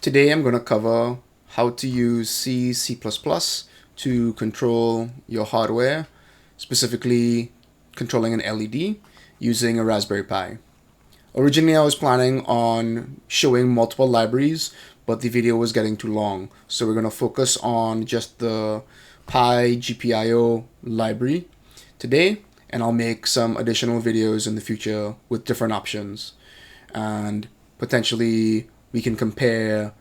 Today I'm going to cover how to use C++ to control your hardware, specifically controlling an LED using a Raspberry Pi. Originally I was planning on showing multiple libraries, but the video was getting too long, so we're going to focus on just the pigpio library today, and I'll make some additional videos in the future with different options, and potentially we can compare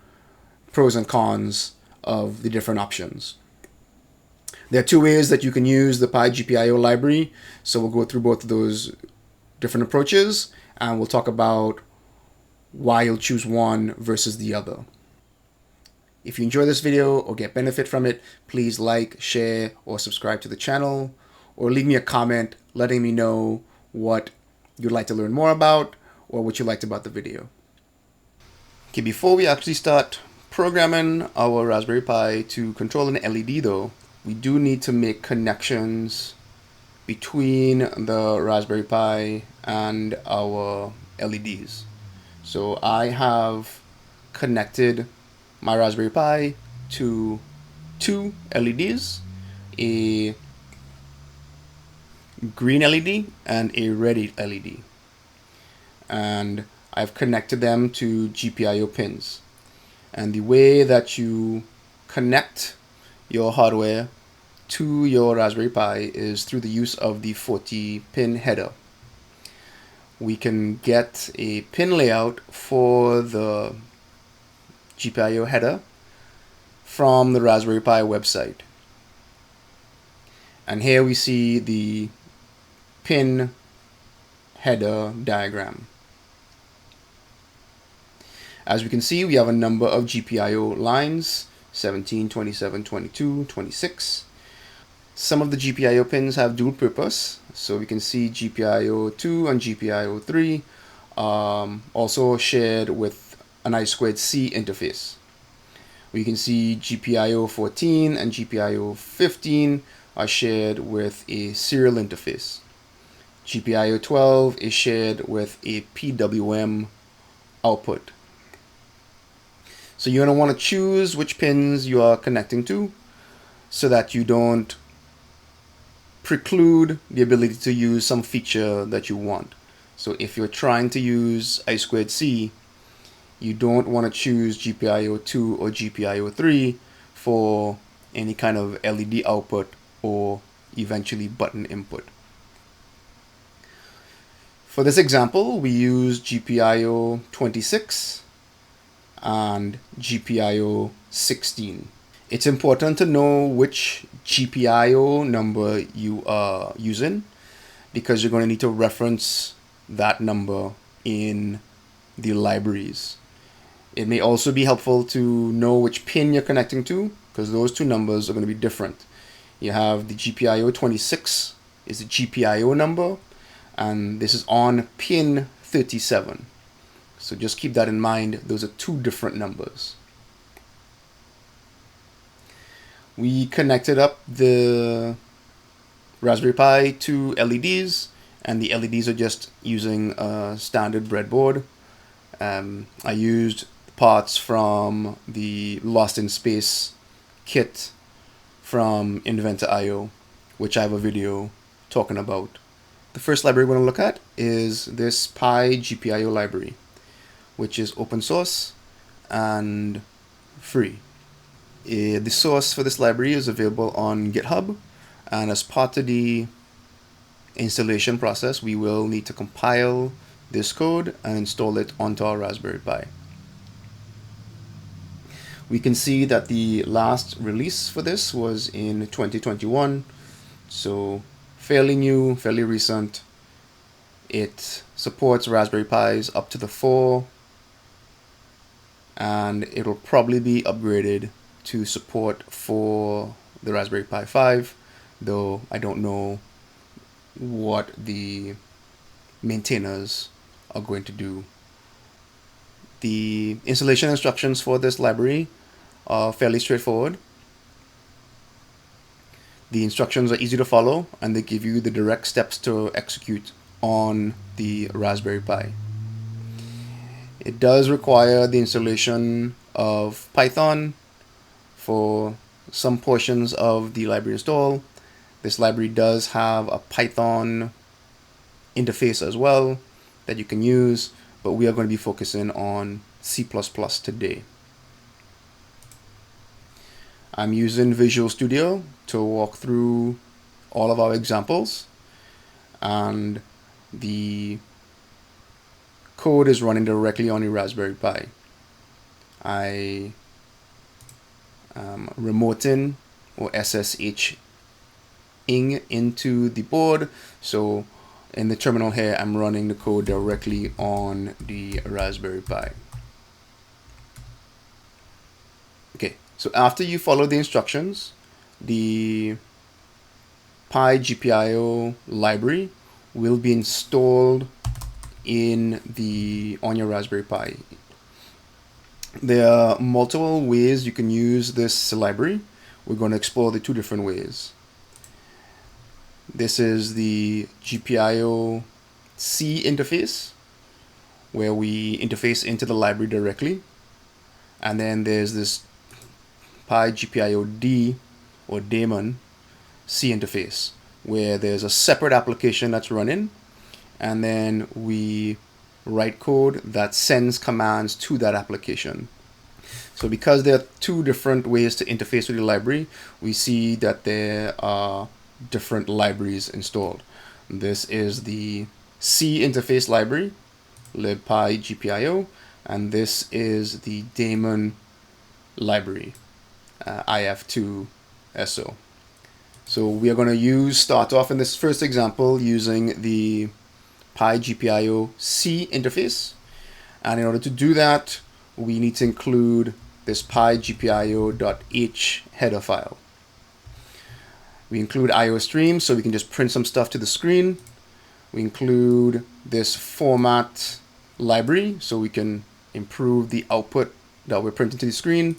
pros and cons of the different options. There are two ways that you can use the pigpio library, so we'll go through both of those different approaches, and we'll talk about why you'll choose one versus the other. If you enjoy this video or get benefit from it, please like, share, or subscribe to the channel, or leave me a comment letting me know what you'd like to learn more about or what you liked about the video. Okay, before we actually start programming our Raspberry Pi to control an LED though, we do need to make connections between the Raspberry Pi and our LEDs. So I have connected my Raspberry Pi to two LEDs, a green LED and a red LED. And I've connected them to GPIO pins. And the way that you connect your hardware to your Raspberry Pi is through the use of the 40-pin header. We can get a pin layout for the GPIO header from the Raspberry Pi website. And here we see the pin header diagram. As we can see, we have a number of GPIO lines: 17, 27, 22, 26. Some of the GPIO pins have dual purpose, so we can see GPIO 2 and GPIO 3 also shared with an I2C interface. We can see GPIO 14 and GPIO 15 are shared with a serial interface. GPIO 12 is shared with a PWM output. So you're going to want to choose which pins you are connecting to so that you don't preclude the ability to use some feature that you want. So if you're trying to use I2C, you don't want to choose GPIO 2 or GPIO 3 for any kind of LED output or eventually button input. For this example, we use GPIO 26 and GPIO 16. It's important to know which GPIO number you are using, because you're going to need to reference that number in the libraries. It may also be helpful to know which pin you're connecting to, because those two numbers are going to be different. You have the GPIO 26 is the GPIO number, and this is on pin 37. So just keep that in mind. Those are two different numbers. We connected up the Raspberry Pi to LEDs, and the LEDs are just using a standard breadboard. I used parts from the Lost in Space kit from Inventor.io, which I have a video talking about. The first library we're going to look at is this pigpio library, which is open source and free. The source for this library is available on GitHub, and as part of the installation process, we will need to compile this code and install it onto our Raspberry Pi. We can see that the last release for this was in 2021, so fairly new, fairly recent. It supports Raspberry Pis up to the 4, and it'll probably be upgraded to support for the Raspberry Pi 5, though I don't know what the maintainers are going to do. The installation instructions for this library are fairly straightforward. The instructions are easy to follow, and they give you the direct steps to execute on the Raspberry Pi. It does require the installation of Python for some portions of the library install. This library does have a Python interface as well that you can use, but we are going to be focusing on C++ today. I'm using Visual Studio to walk through all of our examples, and the code is running directly on a Raspberry Pi. I am remoting or SSH ing into the board, so in the terminal here I'm running the code directly on the Raspberry Pi. Okay, so after you follow the instructions, the pigpio library will be installed on your Raspberry Pi. There are multiple ways you can use this library. We're going to explore the two different ways. This is the GPIO C interface, where we interface into the library directly. And then there's this pigpio D or daemon C interface, where there's a separate application that's running, and then we write code that sends commands to that application. So because there are two different ways to interface with the library, we see that there are different libraries installed. This is the C interface library, libpygpio, and this is the daemon library, if2so. So we are going to start off in this first example using the pygpio C interface, and in order to do that we need to include this pygpio.h header file. We include IO stream so we can just print some stuff to the screen. We include this format library so we can improve the output that we're printing to the screen,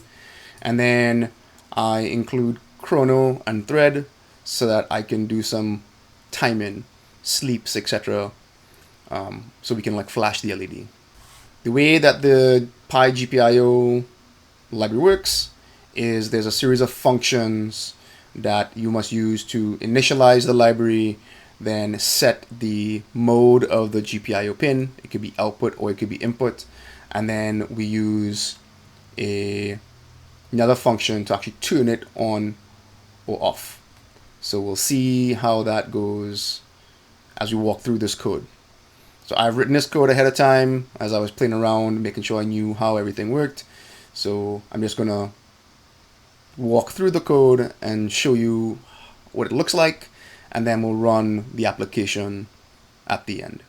and then I include chrono and thread so that I can do some timing, sleeps, etc. So we can like flash the LED. The way that the pygpio library works is there's a series of functions that you must use to initialize the library, then set the mode of the GPIO pin. It could be output or it could be input, and then we use another function to actually turn it on or off. So we'll see how that goes as we walk through this code. So I've written this code ahead of time as I was playing around, making sure I knew how everything worked. So I'm just gonna walk through the code and show you what it looks like, and then we'll run the application at the end.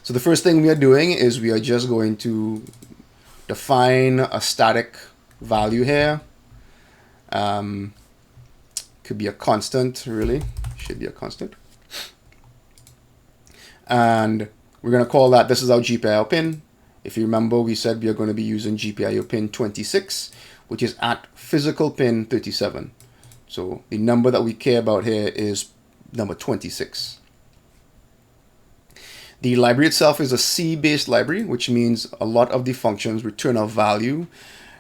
So the first thing we are doing is we are just going to define a static value here. Could be a constant, really, should be a constant. And we're going to call that, this is our GPIO pin. If you remember, we said we are going to be using GPIO pin 26, which is at physical pin 37. So the number that we care about here is number 26. The library itself is a C-based library, which means a lot of the functions return a value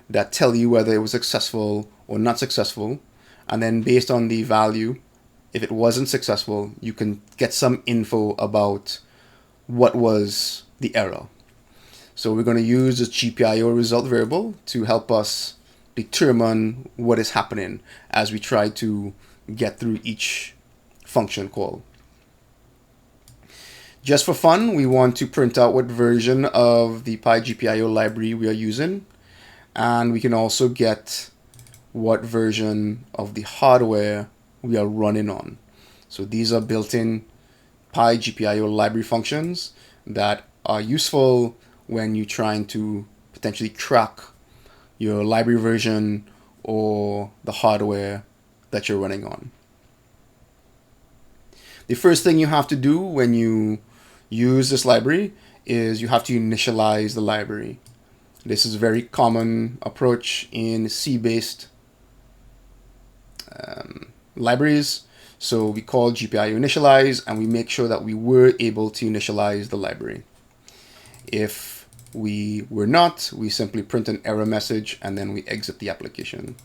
that tell you whether it was successful or not successful. And then based on the value, if it wasn't successful, you can get some info about what was the error. So we're going to use this GPIO result variable to help us determine what is happening as we try to get through each function call. Just for fun, we want to print out what version of the pygpio library we are using, and we can also get what version of the hardware we are running on. So these are built-in pygpio library functions that are useful when you're trying to potentially track your library version or the hardware that you're running on. The first thing you have to do when you use this library is you have to initialize the library. This is a very common approach in C-based libraries. So we call GPIO initialize and we make sure that we were able to initialize the library. If we were not, we simply print an error message and then we exit the application.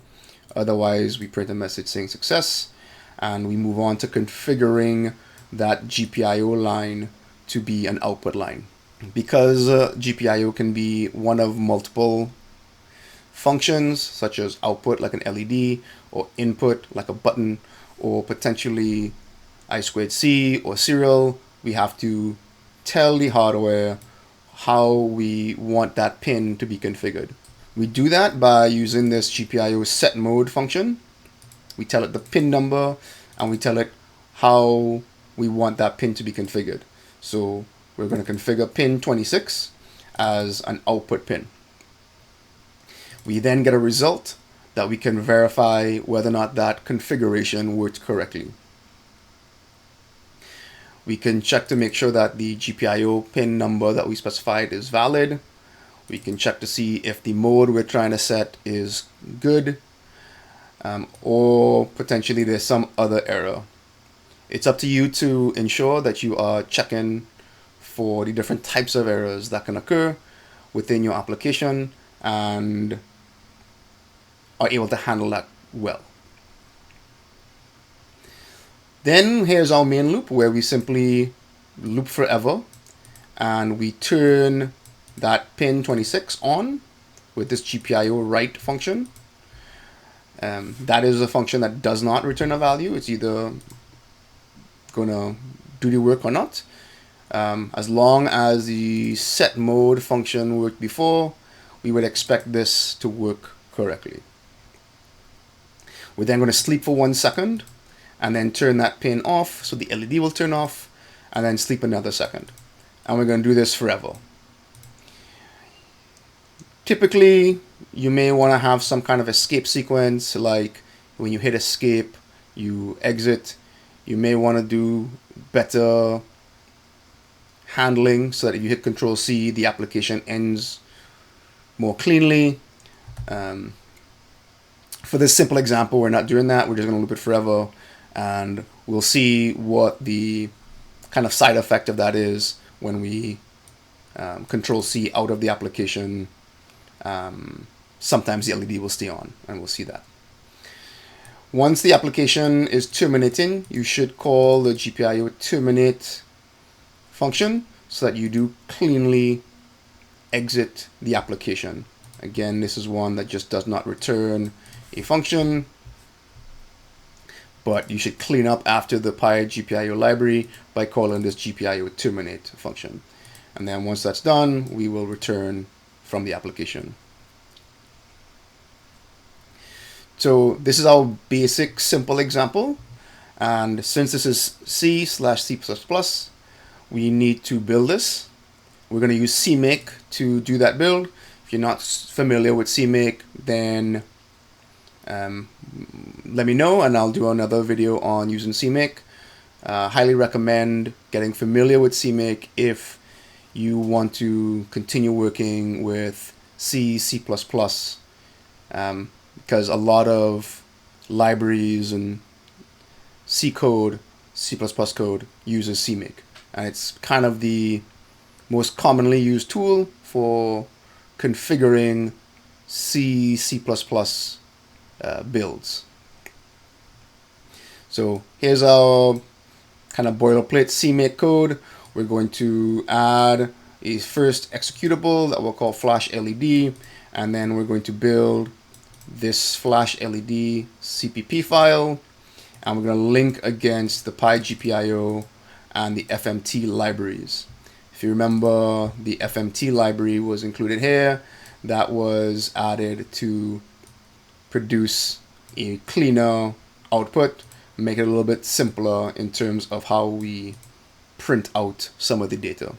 Otherwise, we print a message saying success, and we move on to configuring that GPIO line to be an output line. Because GPIO can be one of multiple functions, such as output like an LED, or input like a button, or potentially I2C or serial, we have to tell the hardware how we want that pin to be configured. We do that by using this GPIO set mode function. We tell it the pin number and we tell it how we want that pin to be configured. So we're going to configure pin 26 as an output pin. We then get a result that we can verify whether or not that configuration worked correctly. We can check to make sure that the GPIO pin number that we specified is valid. We can check to see if the mode we're trying to set is good, or potentially there's some other error. It's up to you to ensure that you are checking for the different types of errors that can occur within your application and are able to handle that well. Then here's our main loop, where we simply loop forever and we turn that pin 26 on with this GPIO write function. That is a function that does not return a value. It's either gonna do the work or not. As long as the set mode function worked before, we would expect this to work correctly. We're then going to sleep for 1 second and then turn that pin off, so the LED will turn off, and then sleep another second. And we're going to do this forever. Typically, you may want to have some kind of escape sequence, like when you hit escape, you exit. You may want to do better handling so that if you hit Control C, the application ends more cleanly. For this simple example, we're not doing that. We're just going to loop it forever, and we'll see what the kind of side effect of that is when we Control C out of the application. Sometimes the LED will stay on, and we'll see that. Once the application is terminating, you should call the GPIO terminate function so that you do cleanly exit the application. Again, this is one that just does not return a function, but you should clean up after the pigpio library by calling this GPIO terminate function. And then once that's done, we will return from the application. So this is our basic simple example, and since this is C/C++, we need to build this. We're going to use CMake to do that build. If you're not familiar with CMake, then let me know and I'll do another video on using CMake. Highly recommend getting familiar with CMake if you want to continue working with C++, because a lot of libraries and C code, C++ code uses CMake, and it's kind of the most commonly used tool for configuring C++ builds. So here's our kind of boilerplate CMake code. We're going to add a first executable that we'll call flash LED, and then we're going to build this flash LED CPP file, and we're going to link against the pygpio and the FMT libraries. If you remember, the FMT library was included here. That was added to produce a cleaner output, make it a little bit simpler in terms of how we print out some of the data.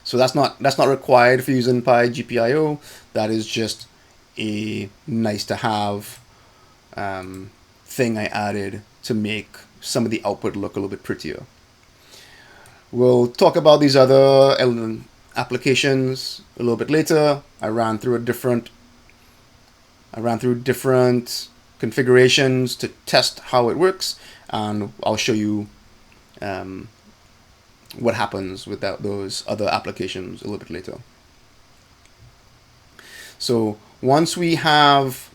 So that's not required for using pygpio. That is just a nice to have thing I added to make some of the output look a little bit prettier. We'll talk about these other applications a little bit later. I ran through different configurations to test how it works, and I'll show you what happens without those other applications a little bit later. So once we have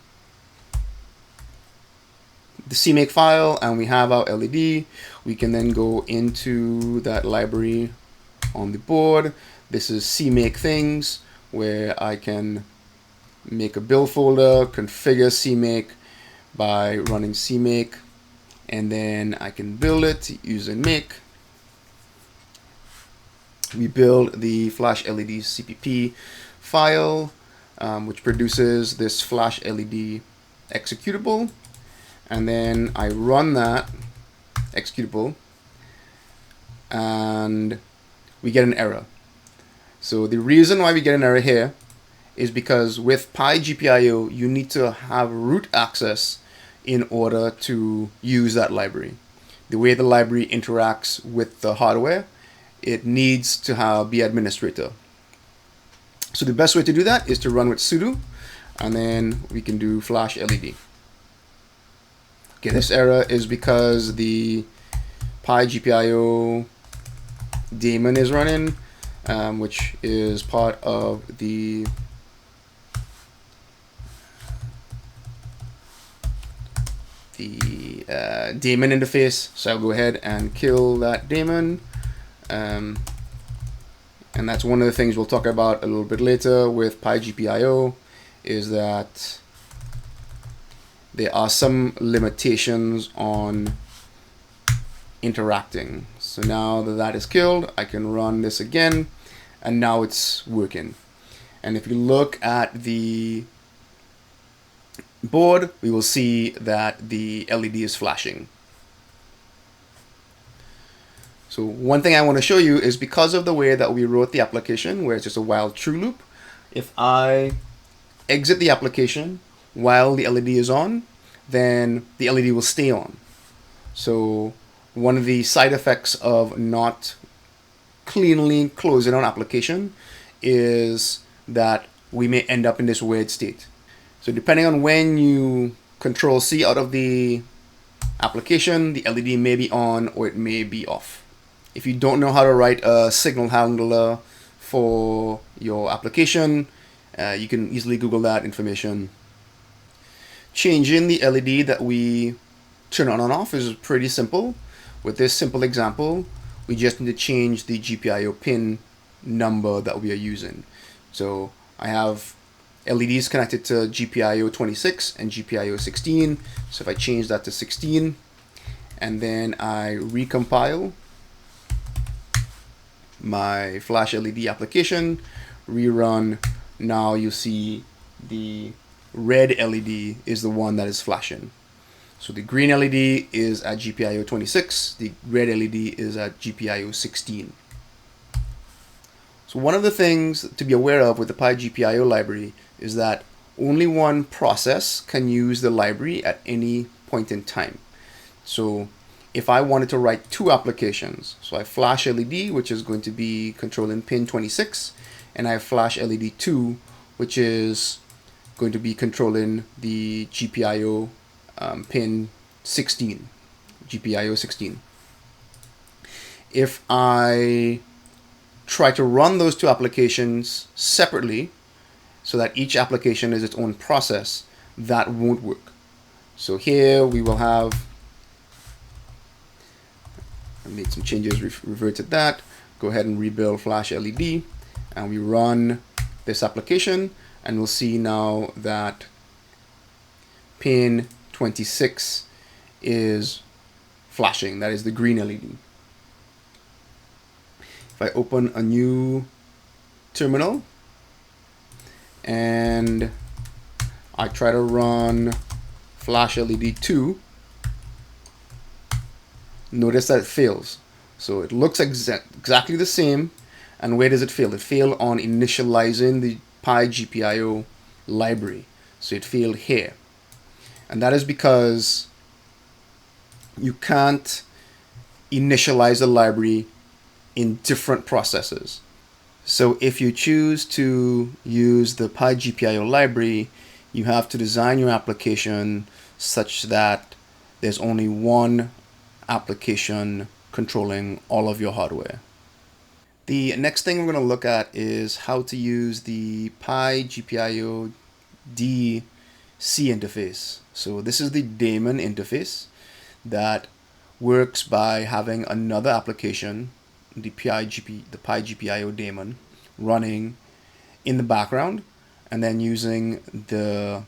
the CMake file and we have our LED, we can then go into that library on the board. This is CMake things, where I can make a build folder, configure CMake by running CMake, and then I can build it using make. We build the flash LED CPP file, which produces this flash LED executable, and then I run that executable and we get an error. So the reason why we get an error here is because with pigpio you need to have root access in order to use that library. The way the library interacts with the hardware, it needs to be administrator. So the best way to do that is to run with sudo, and then we can do flash LED. Okay, this error is because the pigpio daemon is running, which is part of the daemon interface. So I'll go ahead and kill that daemon. And that's one of the things we'll talk about a little bit later with pigpio, is that there are some limitations on interacting. So now that that is killed, I can run this again, and now it's working. And if you look at the board, we will see that the LED is flashing. So one thing I want to show you is, because of the way that we wrote the application, where it's just a while true loop, if I exit the application while the LED is on, then the LED will stay on. So one of the side effects of not cleanly closing an application is that we may end up in this weird state. So depending on when you control C out of the application, the LED may be on or it may be off. If you don't know how to write a signal handler for your application, you can easily Google that information. Changing the LED that we turn on and off is pretty simple. With this simple example, we just need to change the GPIO pin number that we are using. So I have LEDs connected to GPIO 26 and GPIO 16. So if I change that to 16 and then I recompile my flash LED application, rerun, now you see the red LED is the one that is flashing. So the green LED is at GPIO 26, the red LED is at GPIO 16. So one of the things to be aware of with the pigpio library is that only one process can use the library at any point in time. So if I wanted to write two applications, so I have flash LED, which is going to be controlling pin 26, and I have flash LED 2, which is going to be controlling the GPIO pin 16, GPIO 16. If I try to run those two applications separately, so that each application is its own process, that won't work. So here we will have, I made some changes, reverted that, go ahead and rebuild flash LED, and we run this application, and we'll see now that pin 26 is flashing. That is the green LED. If I open a new terminal and I try to run flash LED 2, notice that it fails. So it looks exactly the same, and where does it fail? It failed on initializing the pigpio library. So it failed here. And that is because you can't initialize the library in different processes. So if you choose to use the pigpio library, you have to design your application such that there's only one application controlling all of your hardware. The next thing we're going to look at is how to use the pigpiod C interface. So this is the daemon interface that works by having another application, the pigpio daemon, running in the background, and then using the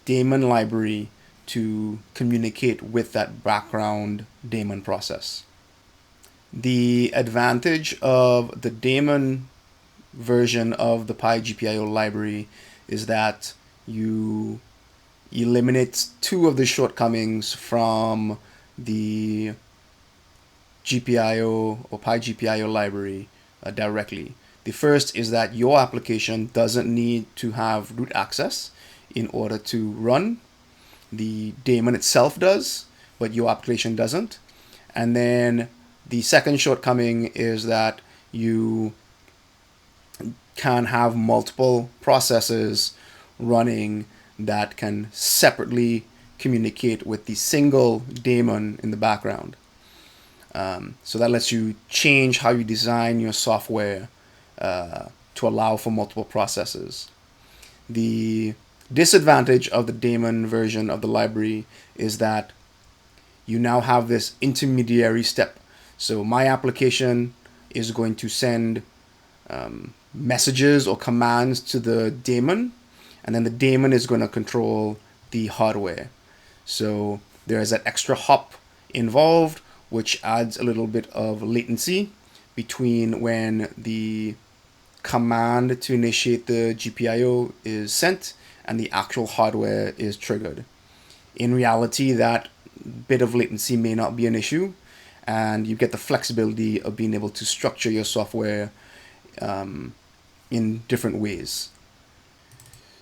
daemon library to communicate with that background daemon process. The advantage of the daemon version of the pigpio library is that you eliminate two of the shortcomings from the GPIO or pigpio library directly. The first is that your application doesn't need to have root access in order to run. The daemon itself does, but your application doesn't. And then the second shortcoming is that you can have multiple processes running that can separately communicate with the single daemon in the background. So that lets you change how you design your software to allow for multiple processes. The disadvantage of the daemon version of the library is that you now have this intermediary step. So my application is going to send messages or commands to the daemon, and then the daemon is going to control the hardware. So there is that extra hop involved, which adds a little bit of latency between when the command to initiate the GPIO is sent and the actual hardware is triggered. In reality, that bit of latency may not be an issue, and you get the flexibility of being able to structure your software in different ways.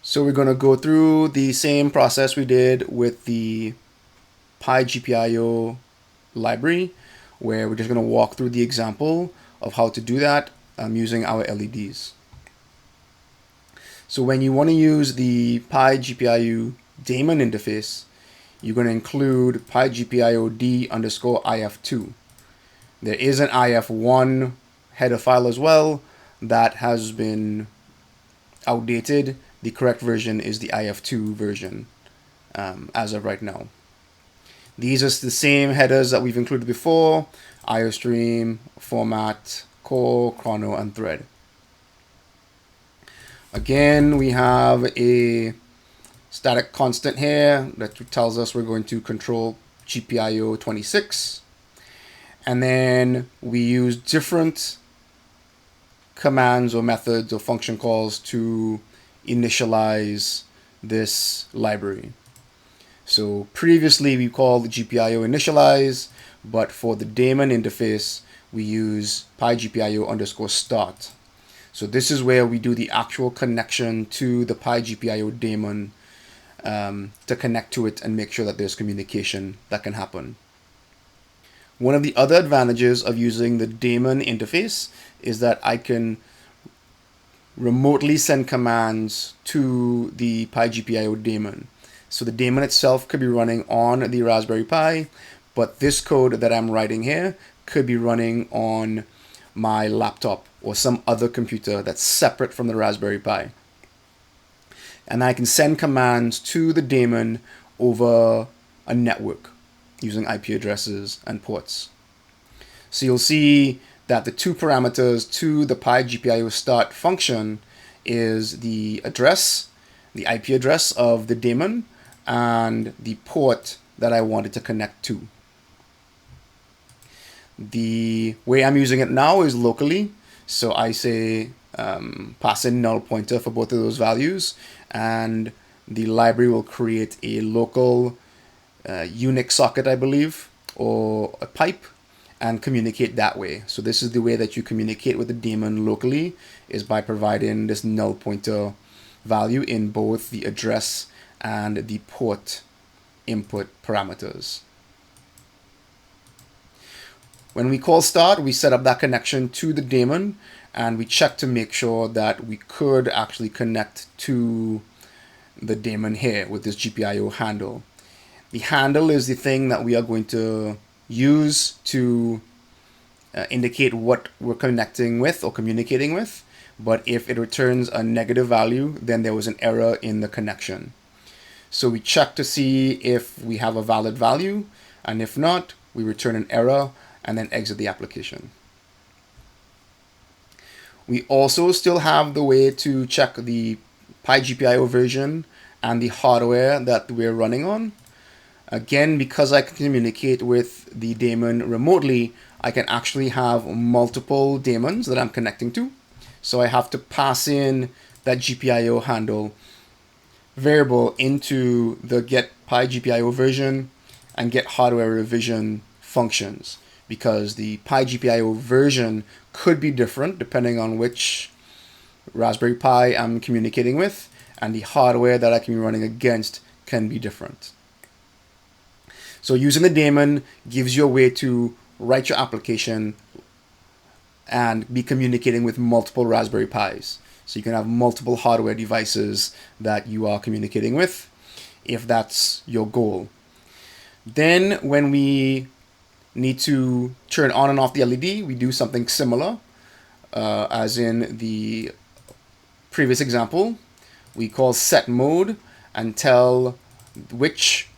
So we're going to go through the same process we did with the pigpio library, where we're just going to walk through the example of how to do that using our LEDs. So when you want to use the pigpio daemon interface, you're going to include pigpiod underscore if2. There is an if1 header file as well that has been outdated. The correct version is the if2 version as of right now. These are the same headers that we've included before: IOStream, format, core, chrono, and thread. Again, we have a static constant here that tells us we're going to control GPIO 26. And then we use different commands or methods or function calls to initialize this library. So previously we called the GPIO initialize, but for the daemon interface, we use pigpio underscore start. So this is where we do the actual connection to the pigpio daemon to connect to it and make sure that there's communication that can happen. One of the other advantages of using the daemon interface is that I can remotely send commands to the pigpio daemon. So the daemon itself could be running on the Raspberry Pi, but this code that I'm writing here could be running on my laptop or some other computer that's separate from the Raspberry Pi. And I can send commands to the daemon over a network using IP addresses and ports. So you'll see that the two parameters to the pigpio start function is the address, the IP address of the daemon, and the port that I wanted to connect to. The way I'm using it now is locally. So I say pass in null pointer for both of those values, and the library will create a local Unix socket, I believe, or a pipe, and communicate that way. So this is the way that you communicate with the daemon locally, is by providing this null pointer value in both the address and the port input parameters. When we call start, we set up that connection to the daemon, and we check to make sure that we could actually connect to the daemon here with this GPIO handle. The handle is the thing that we are going to use to indicate what we're connecting with or communicating with. But if it returns a negative value, then there was an error in the connection. So we check to see if we have a valid value, and if not, we return an error and then exit the application. We also still have the way to check the pigpio version and the hardware that we're running on. Again, because I can communicate with the daemon remotely, I can actually have multiple daemons that I'm connecting to. So I have to pass in that GPIO handle variable into the get pigpio version and get hardware revision functions, because the pigpio version could be different depending on which Raspberry Pi I'm communicating with, and the hardware that I can be running against can be different. So using the daemon gives you a way to write your application and be communicating with multiple Raspberry Pis. So you can have multiple hardware devices that you are communicating with, if that's your goal. Then when we need to turn on and off the LED, we do something similar, as in the previous example. We call set mode and tell which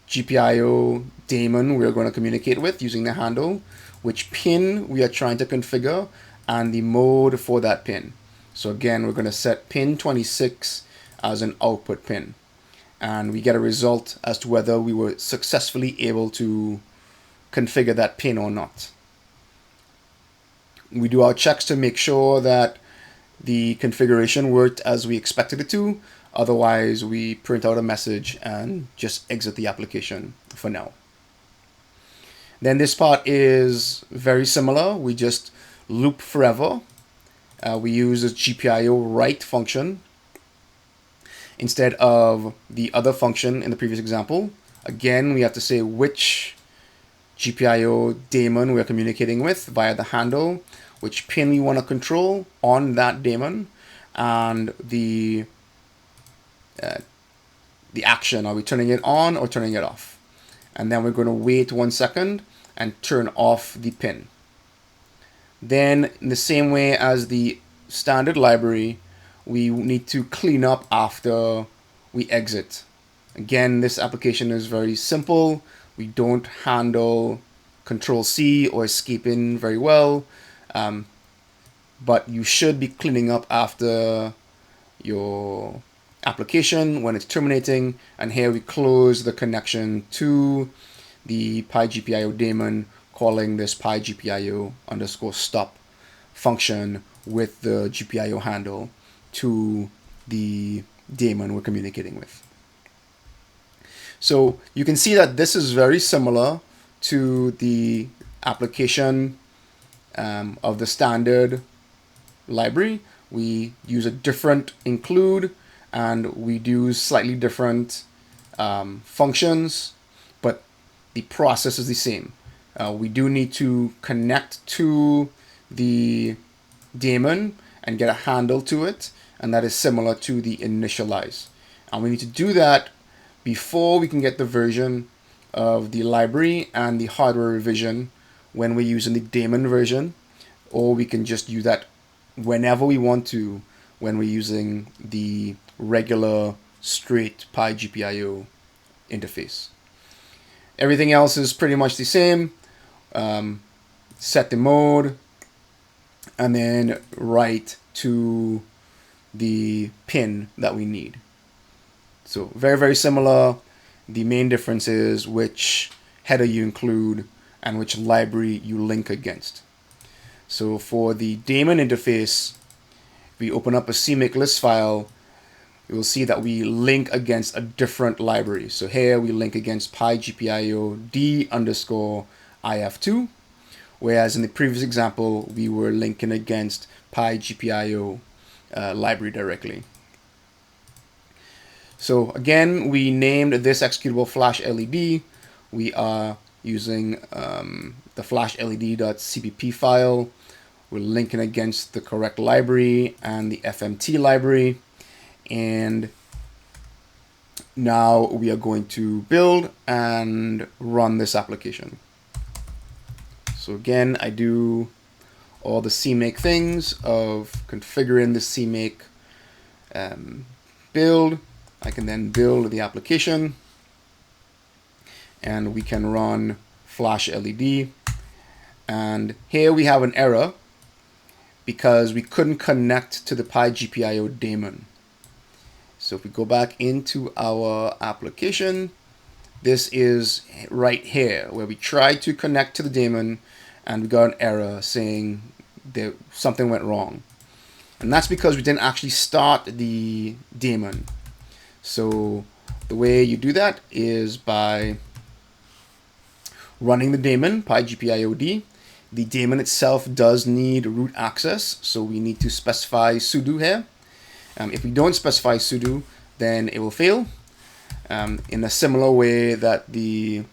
GPIO daemon we're going to communicate with using the handle, which pin we are trying to configure, and the mode for that pin. So again, we're going to set pin 26 as an output pin, and we get a result as to whether we were successfully able to configure that pin or not. We do our checks to make sure that the configuration worked as we expected it to. Otherwise, we print out a message and just exit the application for now. Then this part is very similar. We just loop forever. We use this GPIO write function instead of the other function in the previous example. Again, we have to say which GPIO daemon we're communicating with via the handle, which pin we want to control on that daemon, and the action. Are we turning it on or turning it off? And then we're going to wait 1 second and turn off the pin. Then, in the same way as the standard library, we need to clean up after we exit. Again, this application is very simple. We don't handle Control-C or escaping very well, but you should be cleaning up after your application when it's terminating. And here we close the connection to the pigpio daemon, calling this pigpio underscore stop function with the GPIO handle to the daemon we're communicating with. So you can see that this is very similar to the application of the standard library. We use a different include, and we do slightly different functions, but the process is the same. We do need to connect to the daemon and get a handle to it, and that is similar to the initialize. And we need to do that before we can get the version of the library and the hardware revision when we're using the daemon version, or we can just use that whenever we want to when we're using the regular straight pigpio interface. Everything else is pretty much the same. Set the mode and then write to the pin that we need. So very, very similar. The main difference is which header you include and which library you link against. So for the daemon interface, if we open up a CMake list file, you will see that we link against a different library. So here we link against pigpio d_if2, whereas in the previous example, we were linking against pigpio library directly. So again, we named this executable flash LED. We are using the flash led.cpp file. We're linking against the correct library and the FMT library. And now we are going to build and run this application. So So again, I do all the CMake things of configuring the CMake build. I can then build the application, and we can run flash LED. And here we have an error because we couldn't connect to the pigpio daemon. So if we go back into our application, this is right here where we tried to connect to the daemon and we got an error saying that something went wrong. And that's because we didn't actually start the daemon. So the way you do that is by running the daemon, pigpiod. The daemon itself does need root access, so we need to specify sudo here. If we don't specify sudo, then it will fail in a similar way that the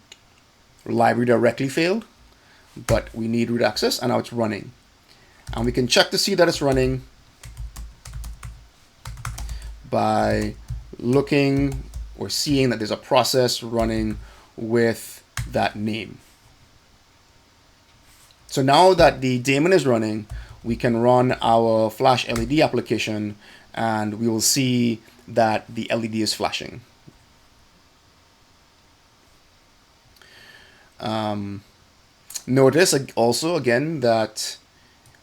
library directly failed, but we need root access, and now it's running. And we can check to see that it's running by looking or seeing that there's a process running with that name. So now that the daemon is running, we can run our flash LED application and we will see that the LED is flashing. Notice also again that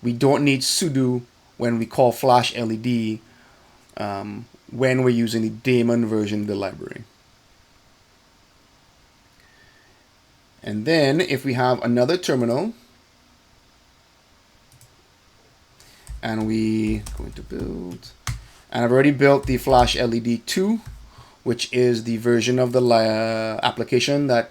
we don't need sudo when we call flash LED when we're using the daemon version of the library. And then if we have another terminal and we going to build, and I've already built the flash LED 2, which is the version of the application that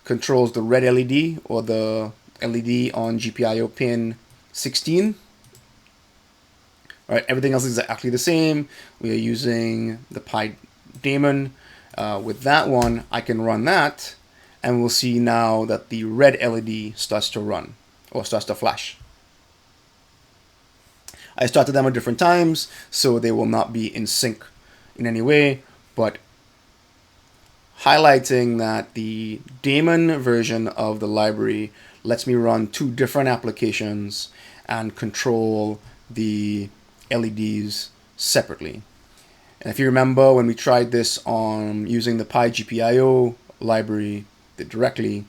controls the red LED or the LED on GPIO pin 16. All right, everything else is exactly the same. We are using the Pi daemon. With that one, I can run that, and we'll see now that the red LED starts to run or starts to flash. I started them at different times, so they will not be in sync in any way, but highlighting that the daemon version of the library lets me run two different applications and control the LEDs separately. And if you remember when we tried this on using the pigpio library directly,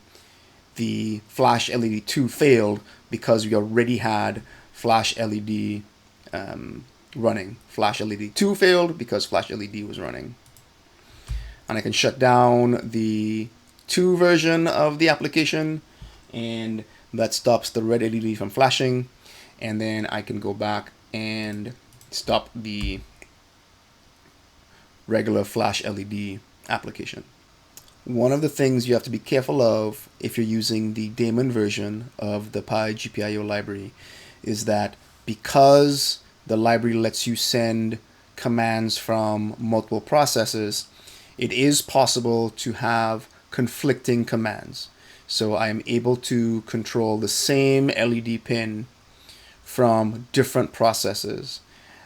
the flash LED 2 failed because we already had flash LED running. Flash LED 2 failed because flash LED was running. And I can shut down the 2 version of the application, and that stops the red LED from flashing. And then I can go back and stop the regular flash LED application. One of the things you have to be careful of if you're using the daemon version of the pigpio library is that because the library lets you send commands from multiple processes, it is possible to have conflicting commands. So I am able to control the same LED pin from different processes.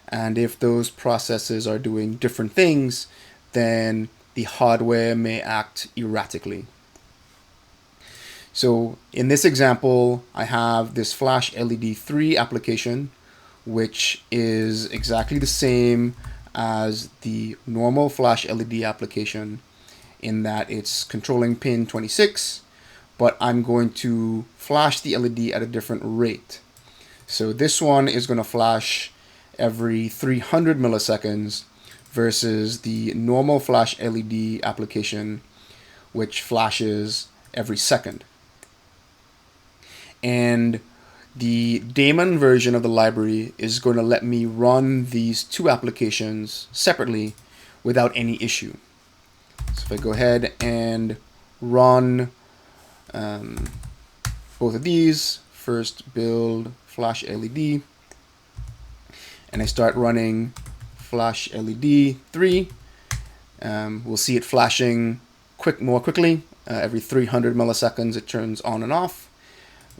And if those processes are doing different things, then the hardware may act erratically. So in this example, I have this flash LED 3 application, which is exactly the same as the normal flash LED application in that it's controlling pin 26, but I'm going to flash the LED at a different rate. So this one is going to flash every 300 milliseconds versus the normal flash LED application, which flashes every second. And the daemon version of the library is going to let me run these two applications separately without any issue. So if I go ahead and run both of these, first build flash LED, and I start running flash LED 3, we'll see it flashing more quickly. Every 300 milliseconds it turns on and off.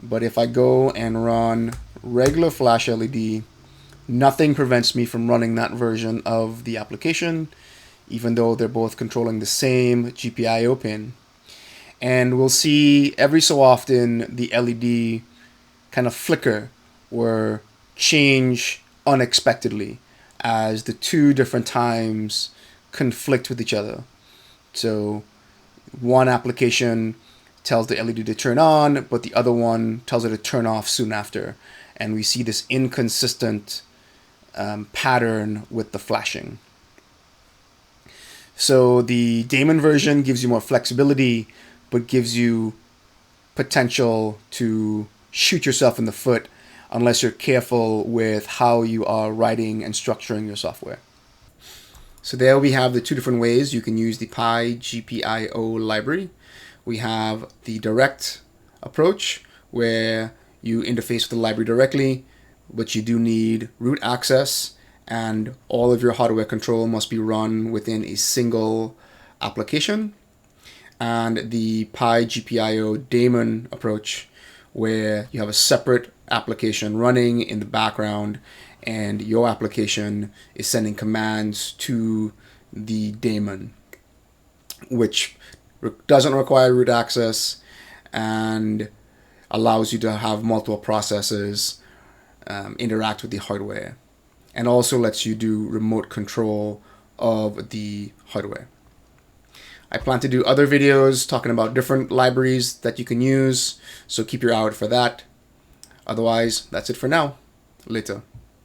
But if I go and run regular flash LED, nothing prevents me from running that version of the application, even though they're both controlling the same GPIO pin. And we'll see every so often the LED kind of flicker or change unexpectedly as the two different times conflict with each other. So one application tells the LED to turn on, but the other one tells it to turn off soon after. And we see this inconsistent pattern with the flashing. So the daemon version gives you more flexibility, but gives you potential to shoot yourself in the foot unless you're careful with how you are writing and structuring your software. So there we have the two different ways you can use the pigpio library. We have the direct approach where you interface with the library directly, but you do need root access, and all of your hardware control must be run within a single application. And the pigpio daemon approach, where you have a separate application running in the background and your application is sending commands to the daemon, which doesn't require root access and allows you to have multiple processes interact with the hardware, and also lets you do remote control of the hardware. I plan to do other videos talking about different libraries that you can use, so keep your eye out for that. Otherwise, that's it for now. Later.